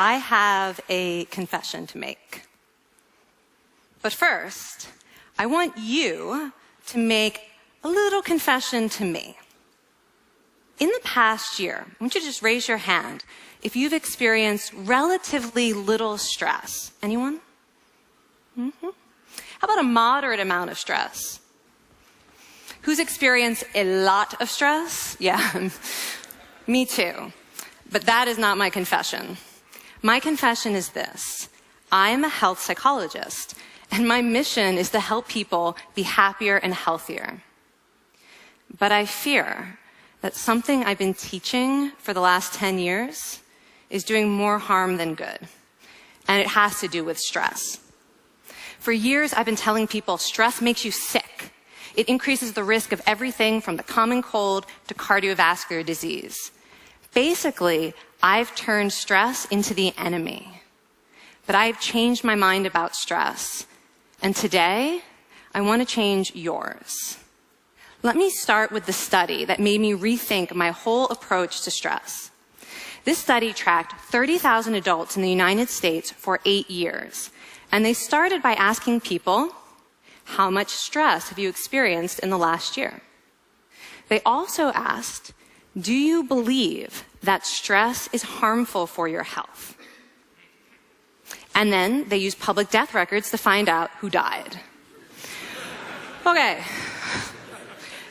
I have a confession to make. But first, I want you to make a little confession to me. In the past year, I want you to just raise your hand if you've experienced relatively little stress. Anyone? How about a moderate amount of stress? Who's experienced a lot of stress? Yeah, me too. But that is not my confession. My confession is this. I am a health psychologist, and my mission is to help people be happier and healthier. But I fear that something I've been teaching for the last 10 years is doing more harm than good. And it has to do with stress. For years, I've been telling people stress makes you sick. It increases the risk of everything from the common cold to cardiovascular disease. Basically, I've turned stress into the enemy. But I've changed my mind about stress. And today, I want to change yours. Let me start with the study that made me rethink my whole approach to stress. This study tracked 30,000 adults in the United States for 8 years. And they started by asking people, how much stress have you experienced in the last year? They also asked, do you believe that stress is harmful for your health? And then they used public death records to find out who died. Okay.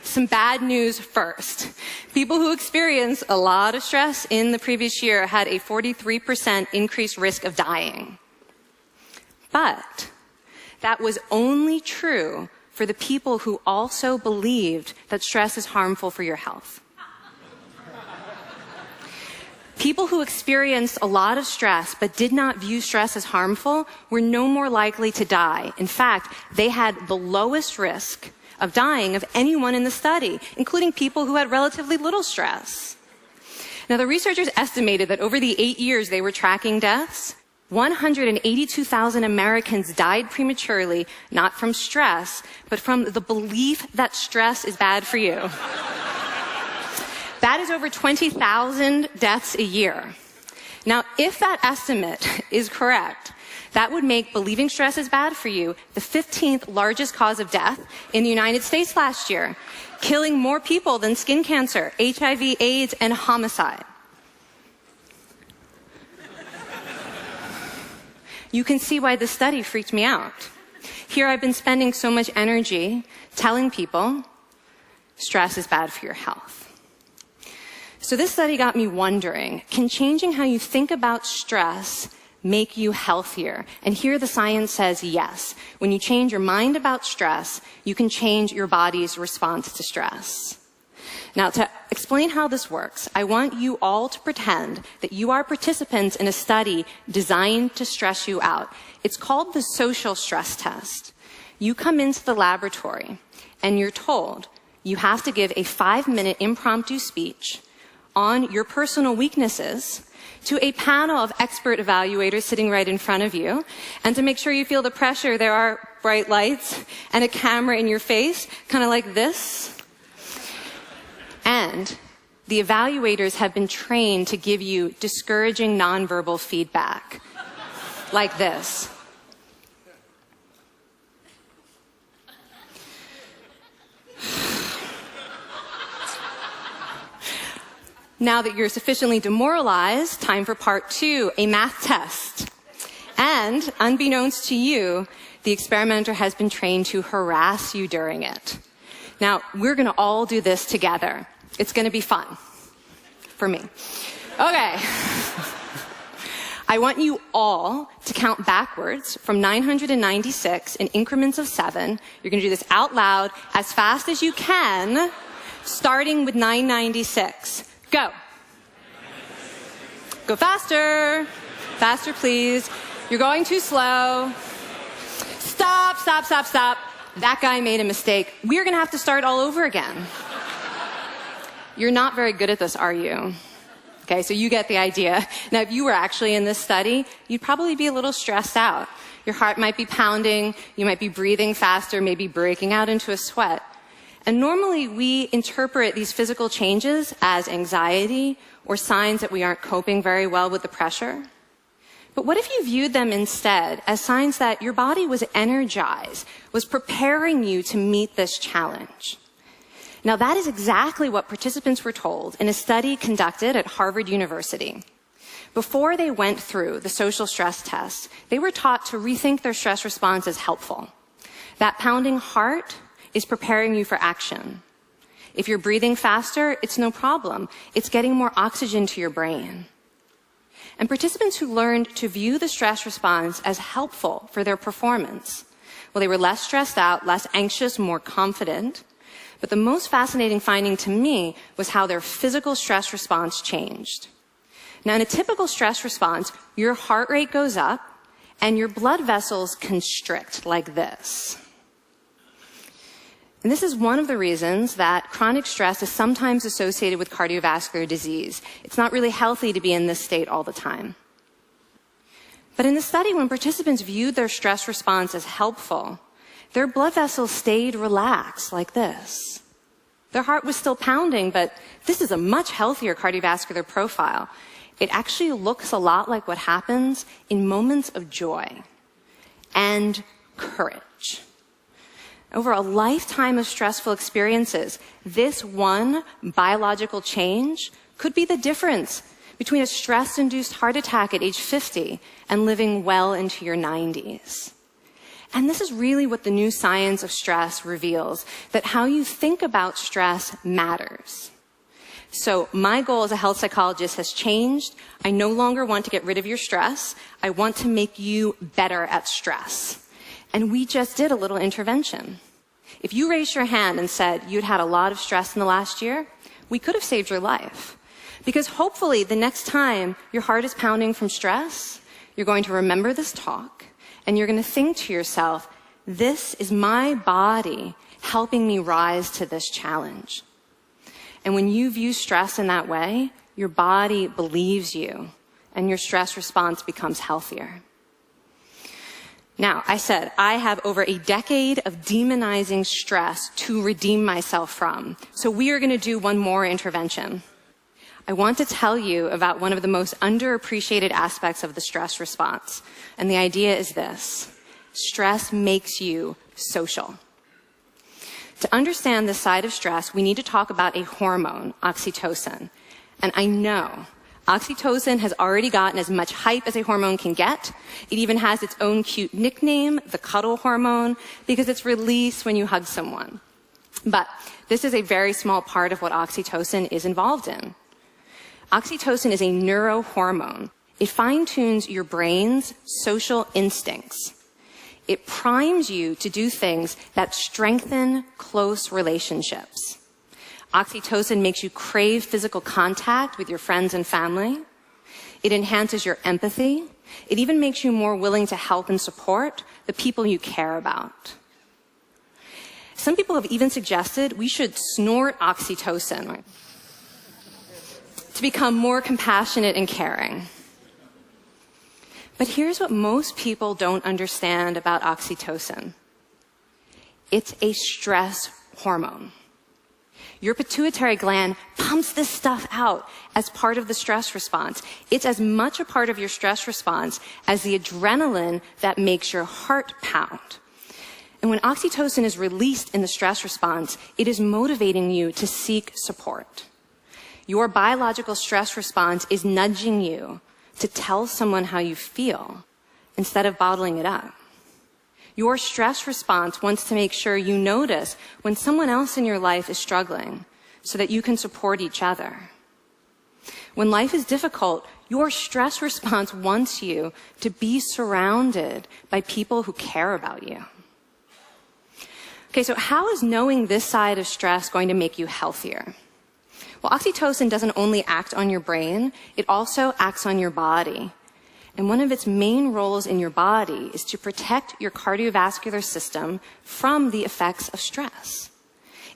Some bad news first. People who experienced a lot of stress in the previous year had a 43% increased risk of dying. But that was only true for the people who also believed that stress is harmful for your health. People who experienced a lot of stress but did not view stress as harmful were no more likely to die. In fact, they had the lowest risk of dying of anyone in the study, including people who had relatively little stress. Now, the researchers estimated that over the 8 years they were tracking deaths, 182,000 Americans died prematurely, not from stress, but from the belief that stress is bad for you. That is over 20,000 deaths a year. Now, if that estimate is correct, that would make believing stress is bad for you the 15th largest cause of death in the United States last year, killing more people than skin cancer, HIV, AIDS, and homicide. You can see why this study freaked me out. Here I've been spending so much energy telling people stress is bad for your health. So this study got me wondering, can changing how you think about stress make you healthier? And here the science says yes. When you change your mind about stress, you can change your body's response to stress. Now, to explain how this works, I want you all to pretend that you are participants in a study designed to stress you out. It's called the social stress test. You come into the laboratory and you're told you have to give a 5-minute impromptu speech on your personal weaknesses to a panel of expert evaluators sitting right in front of you. And to make sure you feel the pressure, there are bright lights and a camera in your face, kind of like this. And the evaluators have been trained to give you discouraging nonverbal feedback, like this. Now that you're sufficiently demoralized, time for part 2, a math test. And unbeknownst to you, the experimenter has been trained to harass you during it. Now, we're going to all do this together. It's going to be fun. For me. Okay. I want you all to count backwards from 996 in increments of 7. You're going to do this out loud as fast as you can, starting with 996. Go. Go faster. Faster, please. You're going too slow. Stop, stop, stop, stop. That guy made a mistake. We're going to have to start all over again. You're not very good at this, are you? Okay, so you get the idea. Now, if you were actually in this study, you'd probably be a little stressed out. Your heart might be pounding. You might be breathing faster, maybe breaking out into a sweat. And normally we interpret these physical changes as anxiety or signs that we aren't coping very well with the pressure. But what if you viewed them instead as signs that your body was energized, was preparing you to meet this challenge? Now, that is exactly what participants were told in a study conducted at Harvard University. Before they went through the social stress test, they were taught to rethink their stress response as helpful. That pounding heart is preparing you for action. If you're breathing faster, it's no problem. It's getting more oxygen to your brain. And participants who learned to view the stress response as helpful for their performance, well, they were less stressed out, less anxious, more confident. But the most fascinating finding to me was how their physical stress response changed. Now, in a typical stress response, your heart rate goes up and your blood vessels constrict like this. And this is one of the reasons that chronic stress is sometimes associated with cardiovascular disease. It's not really healthy to be in this state all the time. But in the study, when participants viewed their stress response as helpful, their blood vessels stayed relaxed like this. Their heart was still pounding, but this is a much healthier cardiovascular profile. It actually looks a lot like what happens in moments of joy and courage. Over a lifetime of stressful experiences, this one biological change could be the difference between a stress-induced heart attack at age 50 and living well into your 90s. And this is really what the new science of stress reveals, that how you think about stress matters. So my goal as a health psychologist has changed. I no longer want to get rid of your stress. I want to make you better at stress. And we just did a little intervention. If you raised your hand and said you'd had a lot of stress in the last year, we could have saved your life. Because hopefully the next time your heart is pounding from stress, you're going to remember this talk and you're going to think to yourself, this is my body helping me rise to this challenge. And when you view stress in that way, your body believes you and your stress response becomes healthier. Now, I said I have over a decade of demonizing stress to redeem myself from. So we are going to do one more intervention. I want to tell you about one of the most underappreciated aspects of the stress response. And the idea is this: stress makes you social. To understand this side of stress, we need to talk about a hormone, oxytocin. And I know oxytocin has already gotten as much hype as a hormone can get. It even has its own cute nickname, the cuddle hormone, because it's released when you hug someone. But this is a very small part of what oxytocin is involved in. Oxytocin is a neurohormone. It fine-tunes your brain's social instincts. It primes you to do things that strengthen close relationships. Oxytocin makes you crave physical contact with your friends and family. It enhances your empathy. It even makes you more willing to help and support the people you care about. Some people have even suggested we should snort oxytocin to become more compassionate and caring. But here's what most people don't understand about oxytocin. It's a stress hormone. Your pituitary gland pumps this stuff out as part of the stress response. It's as much a part of your stress response as the adrenaline that makes your heart pound. And when oxytocin is released in the stress response, it is motivating you to seek support. Your biological stress response is nudging you to tell someone how you feel instead of bottling it up. Your stress response wants to make sure you notice when someone else in your life is struggling so that you can support each other. When life is difficult, your stress response wants you to be surrounded by people who care about you. Okay, so how is knowing this side of stress going to make you healthier? Well, oxytocin doesn't only act on your brain, it also acts on your body. And one of its main roles in your body is to protect your cardiovascular system from the effects of stress.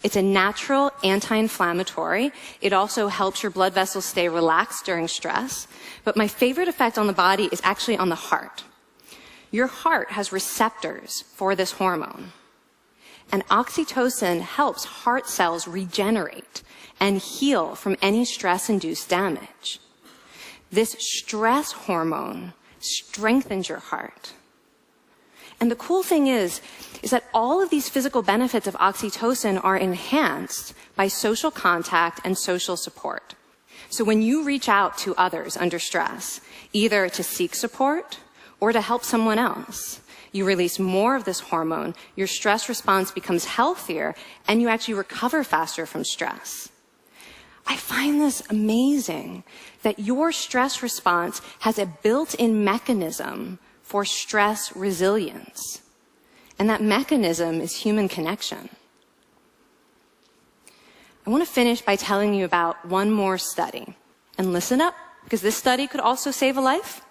It's a natural anti-inflammatory. It also helps your blood vessels stay relaxed during stress. But my favorite effect on the body is actually on the heart. Your heart has receptors for this hormone. And oxytocin helps heart cells regenerate and heal from any stress-induced damage. This stress hormone strengthens your heart. And the cool thing is that all of these physical benefits of oxytocin are enhanced by social contact and social support. So when you reach out to others under stress, either to seek support or to help someone else, you release more of this hormone, your stress response becomes healthier, and you actually recover faster from stress. I find this amazing that your stress response has a built-in mechanism for stress resilience. And that mechanism is human connection. I want to finish by telling you about one more study. And listen up, because this study could also save a life.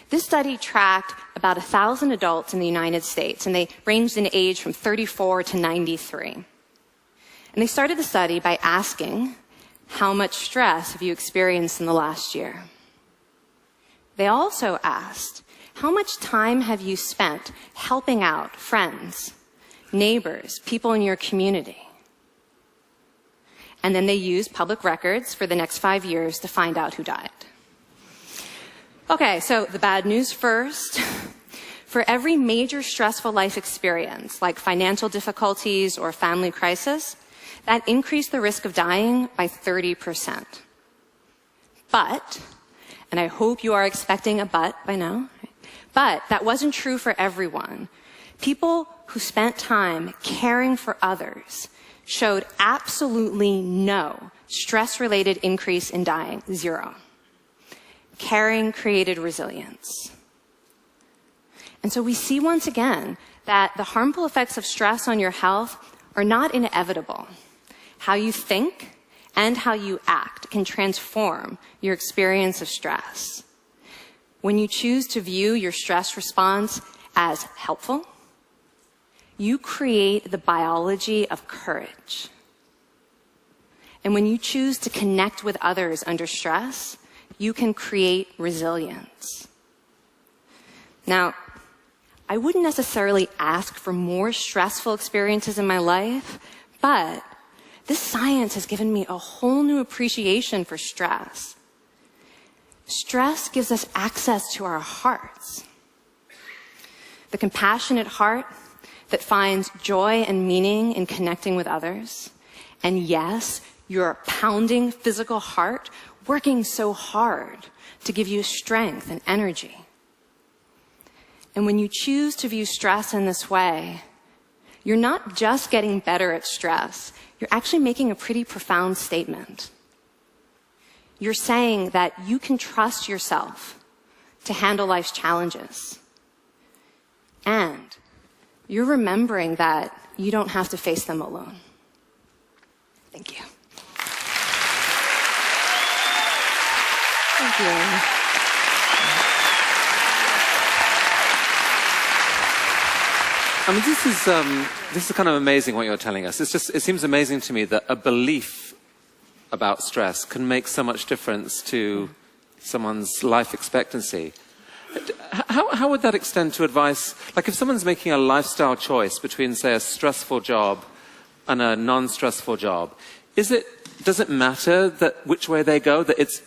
This study tracked about 1,000 adults in the United States, and they ranged in age from 34 to 93. And they started the study by asking, how much stress have you experienced in the last year? They also asked, how much time have you spent helping out friends, neighbors, people in your community? And then they used public records for the next 5 years to find out who died. Okay, so the bad news first. For every major stressful life experience, like financial difficulties or family crisis, that increased the risk of dying by 30%. But, and I hope you are expecting a but by now, but that wasn't true for everyone. People who spent time caring for others showed absolutely no stress-related increase in dying, 0. Caring created resilience. And so we see once again that the harmful effects of stress on your health are not inevitable. How you think and how you act can transform your experience of stress. When you choose to view your stress response as helpful, you create the biology of courage. And when you choose to connect with others under stress, you can create resilience. Now, I wouldn't necessarily ask for more stressful experiences in my life, but this science has given me a whole new appreciation for stress. Stress gives us access to our hearts. The compassionate heart that finds joy and meaning in connecting with others. And yes, your pounding physical heart working so hard to give you strength and energy. And when you choose to view stress in this way, you're not just getting better at stress, you're actually making a pretty profound statement. You're saying that you can trust yourself to handle life's challenges. And you're remembering that you don't have to face them alone. Thank you. Thank you. I mean, this is kind of amazing what you're telling us. It seems amazing to me that a belief about stress can make so much difference to someone's life expectancy. How would that extend to advice? Like if someone's making a lifestyle choice between, say, a stressful job and a non-stressful job, does it matter that which way they go, that it's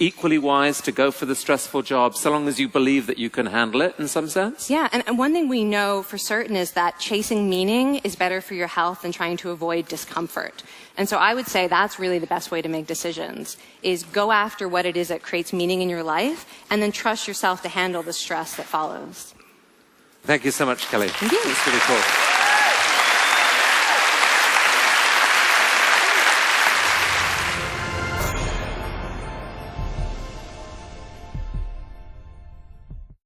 equally wise to go for the stressful job so long as you believe that you can handle it in some sense? Yeah, and one thing we know for certain is that chasing meaning is better for your health than trying to avoid discomfort. And so I would say that's really the best way to make decisions, is go after what it is that creates meaning in your life and then trust yourself to handle the stress that follows. Thank you so much, Kelly. Thank you. It's really cool.